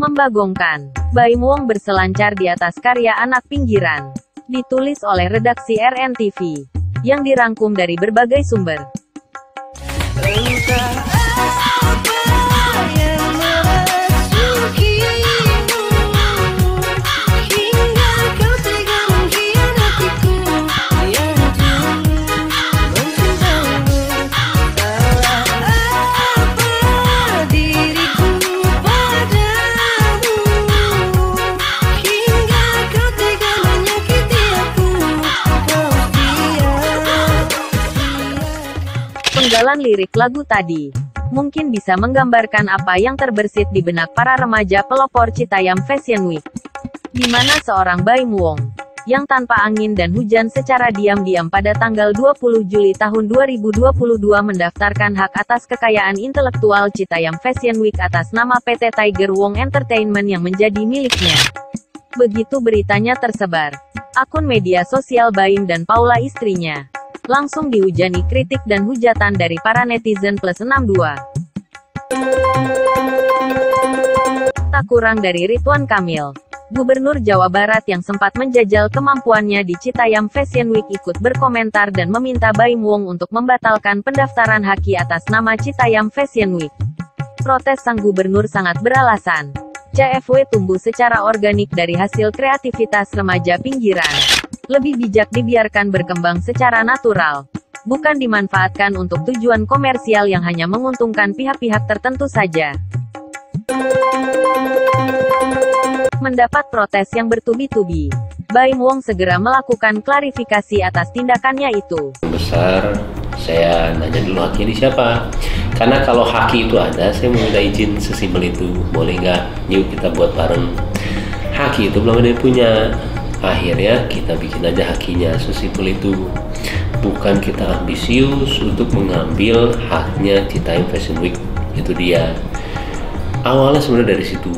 Membagongkan, Baim Wong berselancar di atas karya anak pinggiran. Ditulis oleh redaksi RNTV, yang dirangkum dari berbagai sumber. Penggalan lirik lagu tadi mungkin bisa menggambarkan apa yang terbersit di benak para remaja pelopor Citayam Fashion Week, di mana seorang Baim Wong yang tanpa angin dan hujan secara diam-diam pada tanggal 20 Juli tahun 2022 mendaftarkan hak atas kekayaan intelektual Citayam Fashion Week atas nama PT Tiger Wong Entertainment yang menjadi miliknya. Begitu beritanya tersebar, akun media sosial Baim dan Paula istrinya langsung dihujani kritik dan hujatan dari para netizen +62. Tak kurang dari Ridwan Kamil, Gubernur Jawa Barat yang sempat menjajal kemampuannya di Citayam Fashion Week ikut berkomentar dan meminta Baim Wong untuk membatalkan pendaftaran haki atas nama Citayam Fashion Week. Protes sang gubernur sangat beralasan, CFW tumbuh secara organik dari hasil kreativitas remaja pinggiran. Lebih bijak dibiarkan berkembang secara natural, bukan dimanfaatkan untuk tujuan komersial yang hanya menguntungkan pihak-pihak tertentu saja. Mendapat protes yang bertubi-tubi, Baim Wong segera melakukan klarifikasi atas tindakannya itu. Besar, saya nanya dulu haki ini siapa? Karena kalau haki itu ada, saya mau minta izin sesimpel itu. Boleh nggak? Yuk kita buat bareng. Haki itu belum ada yang punya. Akhirnya kita bikin aja hakinya, sesimpel itu. Bukan kita ambisius untuk mengambil haknya Citayam Fashion Week. Itu dia. Awalnya sebenarnya dari situ.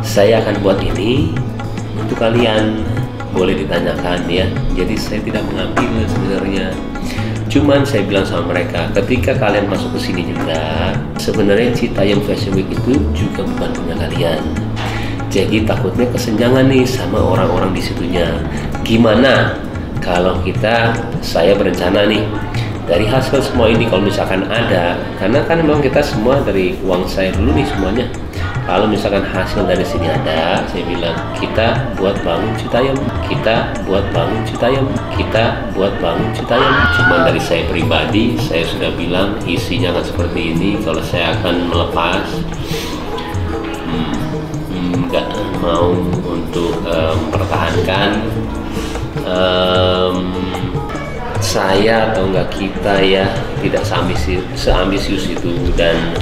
Saya akan buat ini untuk kalian. Boleh ditanyakan ya. Jadi saya tidak mengambil sebenarnya. Cuman saya bilang sama mereka, ketika kalian masuk ke sini juga, sebenarnya Citayam Fashion Week itu juga bukan punya kalian. Jadi takutnya kesenjangan nih sama orang-orang di situnya. Gimana kalau saya berencana nih, dari hasil semua ini kalau misalkan ada, karena kan memang kita semua dari uang saya dulu nih semuanya. Kalau misalkan hasil dari sini ada, saya bilang kita buat bangun Citayam, kita buat bangun Citayam, kita buat bangun Citayam. Cuman dari saya pribadi, saya sudah bilang isinya akan seperti ini. Kalau saya akan melepas, nggak mau untuk mempertahankan saya atau enggak kita ya, tidak seambisius itu. Dan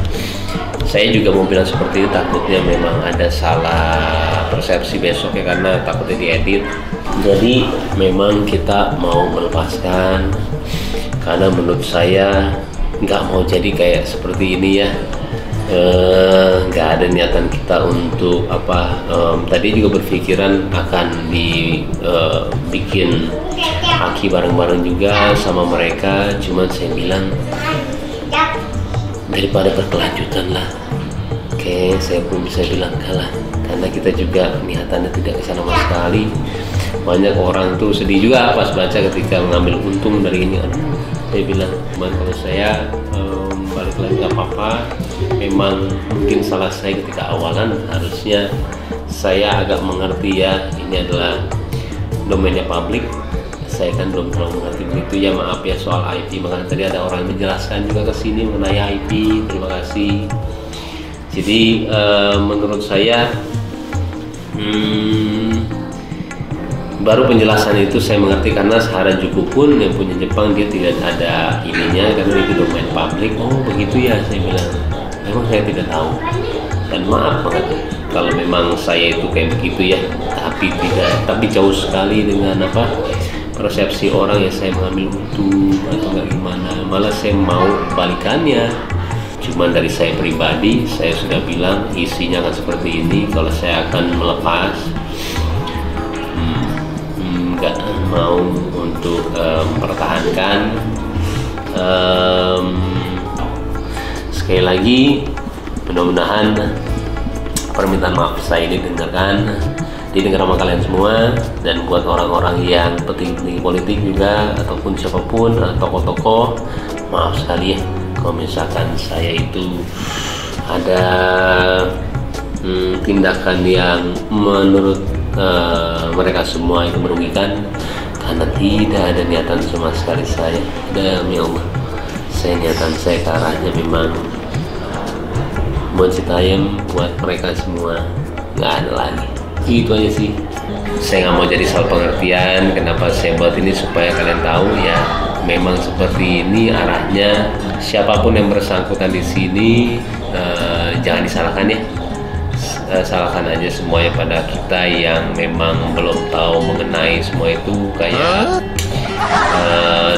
saya juga mau bilang seperti itu, takutnya memang ada salah persepsi besok ya, karena takutnya diedit. Jadi memang kita mau melepaskan, karena menurut saya nggak mau jadi kayak seperti ini ya. Nggak ada niatan kita untuk apa. Tadi juga berpikiran akan dibikin haki bareng-bareng juga sama mereka. Cuman saya bilang daripada berkelanjutan lah, oke, saya pun bisa bilang kalah, karena kita juga niatannya tidak ke sana sama sekali. Banyak orang tuh sedih juga pas baca ketika mengambil untung dari ini. Saya bilang, cuman kalau saya balik lagi nggak apa-apa. Memang mungkin salah saya ketika awalan, harusnya saya agak mengerti ya, ini adalah domainnya publik. Saya kan belum terlalu mengerti begitu ya, maaf ya soal IP. Makanya tadi ada orang menjelaskan juga ke sini mengenai IP. Terima kasih. Jadi menurut saya baru penjelasan itu saya mengerti, karena Harajuku pun yang punya Jepang dia tidak ada ininya karena itu domain publik. Oh begitu ya, saya bilang. Memang saya tidak tahu. Dan maaf banget kalau memang saya itu kayak begitu ya. Tapi jauh sekali dengan apa persepsi orang ya, saya mengambil untung atau nggak gimana. Malah saya mau balikannya. Cuman dari saya pribadi, saya sudah bilang isinya akan seperti ini. Kalau saya akan melepas, nggak mau untuk mempertahankan. Sekali lagi, mudah-mudahan permintaan maaf saya ini didengar sama kalian semua, dan buat orang-orang yang petinggi politik juga ataupun siapapun, tokoh-tokoh, maaf sekali ya kalau misalkan saya itu ada tindakan yang menurut mereka semua itu merugikan, karena tidak ada niatan sama sekali saya. Demi Allah, niatan saya ke arahnya memang buat Citayam, buat mereka semua, nggak ada lagi. Itu aja sih. Saya nggak mau jadi soal pengertian kenapa saya buat ini, supaya kalian tahu ya, memang seperti ini arahnya. Siapapun yang bersangkutan di sini jangan disalahkan ya. Salahkan aja semuanya pada kita yang memang belum tahu mengenai semua itu, kayak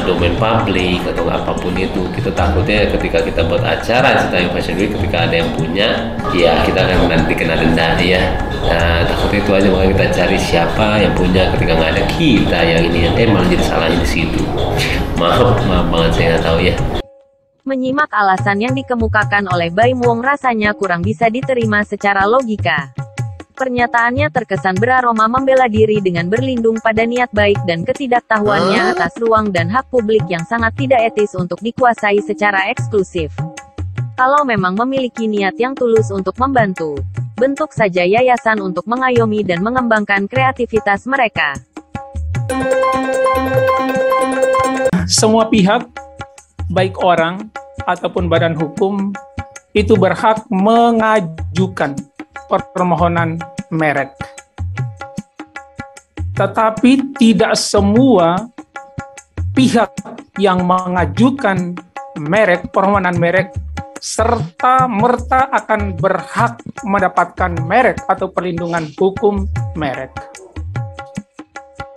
domain publik atau apapun itu. Kita takutnya ketika kita buat acara Citayam Fashion Week, ketika ada yang punya, ya kita akan nanti kena denda ya. Nah, takutnya itu aja, makanya kita cari siapa yang punya. Ketika nggak ada, kita yang ini yang malah jadi salahnya di situ. Maaf banget, saya nggak tahu ya. Menyimak alasan yang dikemukakan oleh Baim Wong rasanya kurang bisa diterima secara logika. Pernyataannya terkesan beraroma membela diri dengan berlindung pada niat baik dan ketidaktahuannya atas ruang dan hak publik yang sangat tidak etis untuk dikuasai secara eksklusif. Kalau memang memiliki niat yang tulus untuk membantu, bentuk saja yayasan untuk mengayomi dan mengembangkan kreativitas mereka. Semua pihak, baik orang ataupun badan hukum, itu berhak mengajukan permohonan merek. Tetapi tidak semua pihak yang mengajukan permohonan merek serta merta akan berhak mendapatkan merek atau perlindungan hukum merek.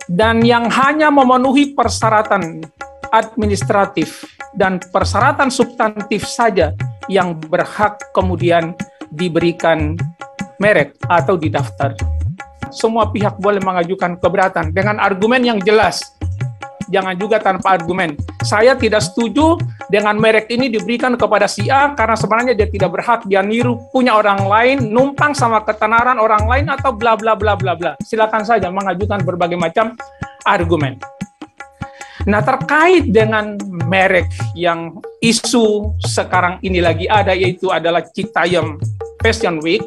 Dan yang hanya memenuhi persyaratan administratif dan persyaratan substantif saja yang berhak kemudian diberikan merek atau didaftar. Semua pihak boleh mengajukan keberatan dengan argumen yang jelas. Jangan juga tanpa argumen. Saya tidak setuju dengan merek ini diberikan kepada si A karena sebenarnya dia tidak berhak, dia niru punya orang lain, numpang sama ketenaran orang lain atau bla bla bla bla bla. Silakan saja mengajukan berbagai macam argumen. Nah, terkait dengan merek yang isu sekarang ini lagi ada, yaitu adalah Citayam Fashion Week.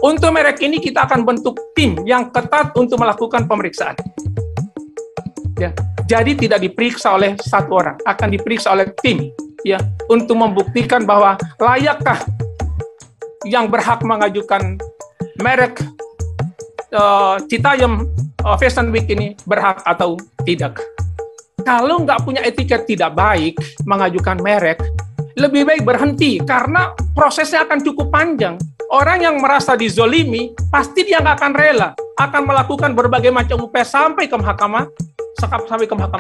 Untuk merek ini kita akan bentuk tim yang ketat untuk melakukan pemeriksaan. Ya, jadi tidak diperiksa oleh satu orang, akan diperiksa oleh tim, ya, untuk membuktikan bahwa layakkah yang berhak mengajukan merek Citayam Fashion Week ini berhak atau tidak. Kalau nggak punya etiket tidak baik mengajukan merek, lebih baik berhenti karena prosesnya akan cukup panjang. Orang yang merasa dizolimi, pasti dia nggak akan rela, akan melakukan berbagai macam upaya sampai ke Mahkamah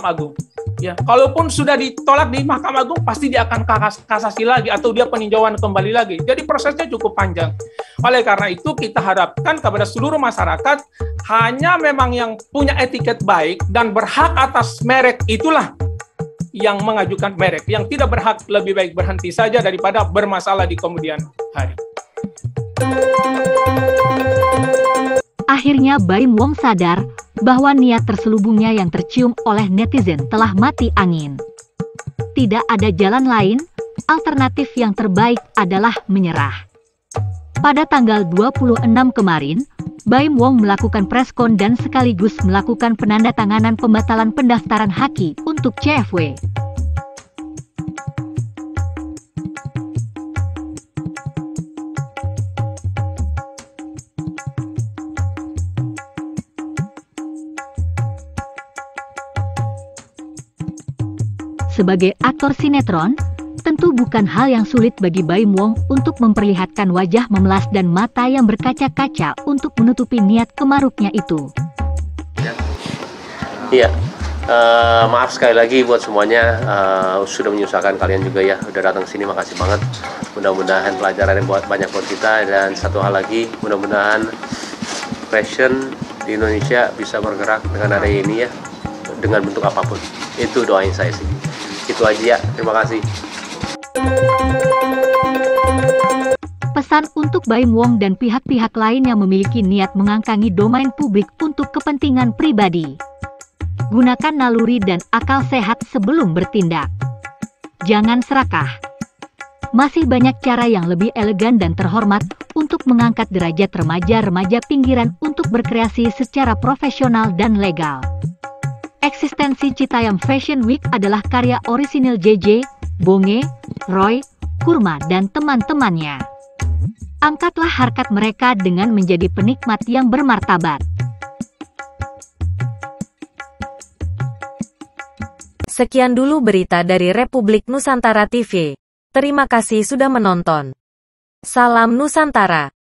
Agung. Ya, kalaupun sudah ditolak di Mahkamah Agung, pasti dia akan kasasi lagi atau dia peninjauan kembali lagi. Jadi prosesnya cukup panjang. Oleh karena itu kita harapkan kepada seluruh masyarakat, hanya memang yang punya etiket baik dan berhak atas merek itulah yang mengajukan merek. Yang tidak berhak lebih baik berhenti saja daripada bermasalah di kemudian hari. Akhirnya Baim Wong sadar bahwa niat terselubungnya yang tercium oleh netizen telah mati angin. Tidak ada jalan lain, alternatif yang terbaik adalah menyerah. Pada tanggal 26 kemarin, Baim Wong melakukan preskon dan sekaligus melakukan penandatanganan pembatalan pendaftaran haki untuk CFW. Sebagai aktor sinetron, tentu bukan hal yang sulit bagi Baim Wong untuk memperlihatkan wajah memelas dan mata yang berkaca-kaca untuk menutupi niat kemaruknya itu. Iya, maaf sekali lagi buat semuanya, sudah menyusahkan kalian juga ya, udah datang sini, makasih banget. Mudah-mudahan pelajaran buat banyak buat kita, dan satu hal lagi, mudah-mudahan fashion di Indonesia bisa bergerak dengan ada ini ya, dengan bentuk apapun. Itu doain saya sih. Itu aja ya, terima kasih. Pesan untuk Baim Wong dan pihak-pihak lain yang memiliki niat mengangkangi domain publik untuk kepentingan pribadi. Gunakan naluri dan akal sehat sebelum bertindak. Jangan serakah. Masih banyak cara yang lebih elegan dan terhormat untuk mengangkat derajat remaja-remaja pinggiran untuk berkreasi secara profesional dan legal. Eksistensi Citayam Fashion Week adalah karya orisinil JJ, Bonge, Roy, Kurma, dan teman-temannya. Angkatlah harkat mereka dengan menjadi penikmat yang bermartabat. Sekian dulu berita dari Republik Nusantara TV. Terima kasih sudah menonton. Salam Nusantara.